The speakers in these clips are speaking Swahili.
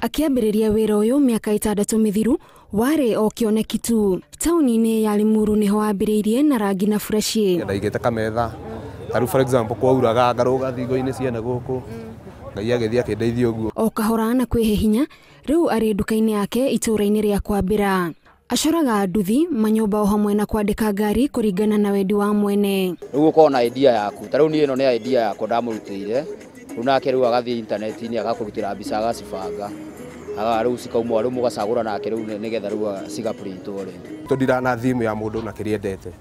Akiambĩrĩria wĩra ũyũ mĩaka 6 mithiru ware o kĩoneki tu. Taũni-inĩ ya Limuru niho ambĩrĩirie na rangi na freshi. Ndaigĩte kametha. Taru for example kwauraga ngaruga thingo-inĩ ciene gũkũ. Ngai agĩthia kĩndeithia ũguo. O kahora na kwĩhe hinya rĩu arĩ nduka-inĩ yake itũũra-inĩ rĩa Kwambĩra. Acoraga nduthi, manyũmba o hamwe na kwandĩka ngari kũringana na wendi wa mwene. Rĩu ũkorwo na idea yaku. Tarĩu niĩ ĩno nĩ idea yakwa ndamũrutĩire. Rĩu nake rĩu agathiĩ intaneti-inĩ agakũrutĩra mbica agacibanga. Rĩu cikauma rĩu mũgacagũra nake rĩu nĩgetha rĩu cigaprintwo rĩu. Tondira na thimu ya mũndũ na kĩrĩa endete.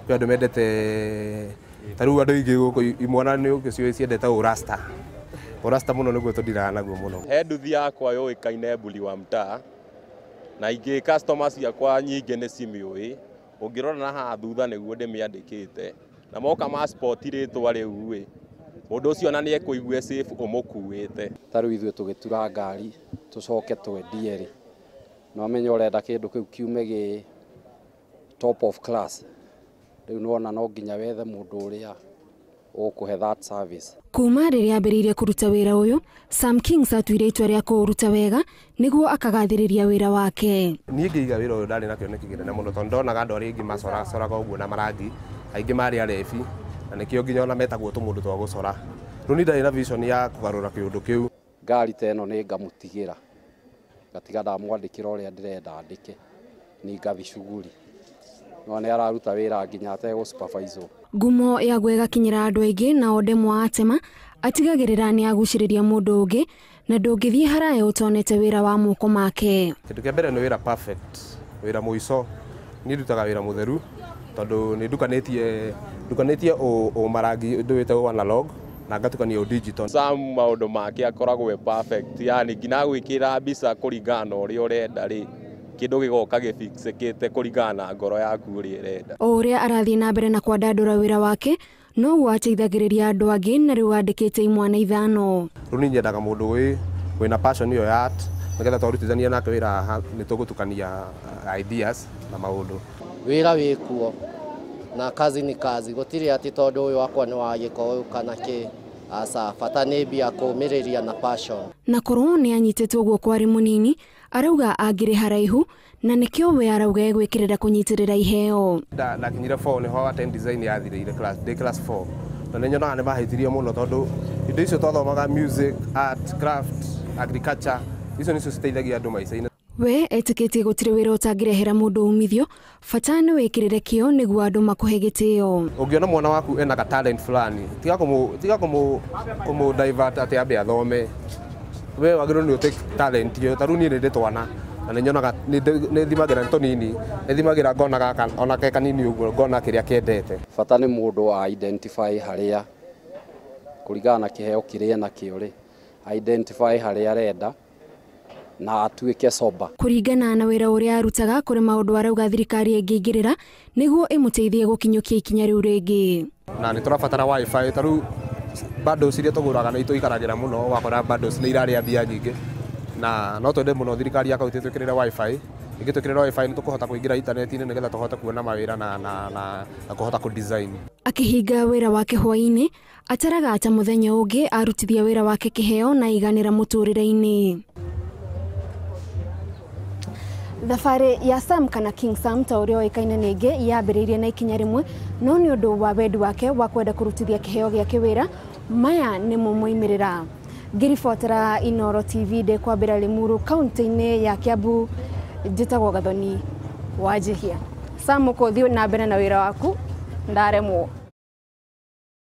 Kwĩ andũ mendete tarĩu andũ aingĩ gũkũ imwana nĩ ũkĩciũĩ ciendete ũrasta. Ũrasta mũno nĩguo tondiraga naguo mũno. He nduthi yakwa yũĩkaine mbuli wa mtaa. Na ingĩ customers ciakwa nyingĩ nĩ cimĩũĩ. Ũngĩrora na haha thutha nĩguo ndĩmĩandĩkĩte. Na moka ma sport rĩtwa rĩu mũndũ ũcio na nĩ ekũigua safe ũmũkuĩte. Tarĩu ithuĩ tũgĩtura ngari tũcoke twendie rĩ. No amenye ũrenda kĩndũ kĩu kiume gĩ top of class. Rĩu nona no nginya wethe mũndũ ũrĩa ũkũhe that service. Kuma rĩrĩa ambĩrĩirie kũruta wĩra ũyũ, Sam Kings atuire itua rĩa kũũruta wega nĩguo akagathĩrĩria wĩra wake. Niĩ ngĩiga wĩra ũyũ ndarĩ na kĩoneki kĩnene mũno tondũ ndonaga andũ arĩa angĩ macoraga ũguo na marangi, aingĩ marĩ arebi, na nĩkĩo nginya ona metagwo tũmũndũ twa gũcora. Rĩu niĩ ndarĩ na vision ya kũgarũra kĩũndũ kĩu. Ngari ta ĩno nĩ ngamũtigĩra. Ngatiga ndamwandĩkĩra ũrĩa ndĩrenda andĩke. Ni ngathi shughuli. No nĩ araruta wĩra nginya ategũ supervise. Ngumo ya gwĩgakinyĩra andũ aingĩ na odemwa atema atigagĩrĩra nĩ agucĩrĩria mũndũ ũngĩ na ndũngĩthiĩ haraya ũtonete wĩra wa moko make. Kĩndũ kĩa mbere nĩ wĩra perfect, wĩra mũico. Niĩ ndutaga wĩra mũtheru tondũ nĩ ndukanĩtie o marangi ndũĩte o analog na ngatukania o digital. Sam maũndũ make akoragwo perfect, yani nginya gwĩkĩra mbica kũringana na ũrĩa ũrenda rĩ. Kĩndũ gĩgoka gĩfixĩkĩte kũringana na ngoro yaku ũrĩa ĩrenda. O ũrĩa arathiĩ na mbere na kwandandũra wĩra wake no ateithagĩrĩria andũ angĩ na rĩu andĩkĩte imwana ithano. Rĩu niĩ nyendaga mũndũ wĩna passion ĩyo ya art nĩgetha twarutithania nake wĩra nĩ tũgũtukania ideas na maũndũ. Wĩra wĩkuo na kazi ni kazi, gũtirĩ atĩ tondũ ũyũ wakwa nĩ wa gĩko kana kĩ. Asa bata nĩ mbia kũmĩrĩria na passion. Na korwo nĩ anyitĩtwo guoko arĩ mũnini, arauga angĩrĩ haraihu na nĩkĩo we arauga gwĩkĩrĩra kũnyitĩrĩra iheo. Ndakinyire 4 nĩho attend design yathirĩire class 4. Na nĩ nyonaga nĩ mahĩtirie mũno tondũ indo icio twathomaga music, art, craft, agriculture, icio nĩcio citeithagia andũ maica-inĩ. We etĩkĩtie gũtirĩ wĩra ũtangĩrehera mũndũ umithio, bata nĩ wĩkĩrĩre kĩo nĩguo andũ makũhe gĩtĩo. Ũngĩona mwana waku ena talent fulani, tiga kũmũ divert atĩ ambe athome. We wagĩrĩirwo nĩ ũtake talent ĩyo, tarĩu niĩ nĩ twana na nĩ nyonaga nĩ thimagĩra nĩ tũnini, nĩ thimagĩra ngona gaka ona ke kanini ũguo ngona kĩrĩa kĩendete. Bata nĩ mũndũ wa identify harĩa kũringana na kĩheo kĩrĩa nakĩo rĩ, identify harĩa arenda na atuĩke soba. Kũringana na wĩra ũrĩa arutaga kũrĩ maũndũ arauga thirikari ĩngĩingĩrĩra nĩguo ĩmũteithie gũkinyũkia ikinya rĩu rĩngĩ. Na nĩ tũrabatara wifi tarĩu bundles iria tũgũraga na itũikaragĩra mũno wakora bundles nĩ irarĩa mbia nyingĩ na no twende mũno thirikari yakauti twĩkĩrĩre wifi. Ingĩ twĩkĩrĩre wifi nĩ tũkũhota kũingĩra intaneti-inĩ nĩgetha tũhote kuona mawĩra na kũhota kũdesign. Akĩhinga wĩra wake hwaĩ-inĩ ataraga ata mũthenya ũngĩ arutithia wĩra wake kĩheo na iganĩra mũtũrĩre-inĩ. Thabarĩ ya Sam kana King Sam ta ũrĩa oĩkaine ningĩ yambĩrĩirie na ikinya rĩmwe no nĩ ũndũ wa wendi wake wa kwenda kũrutithia kĩheo gĩake wĩra maya nĩ moimĩrĩra. Ngĩribotera Inooro TV ndĩ Kwambĩra Limuru kaunti-inĩ ya Kiambu njĩtagwo Gathoni Wanjihia. Sam ũkũthiĩ na mbere na wĩra waku ndaremwo.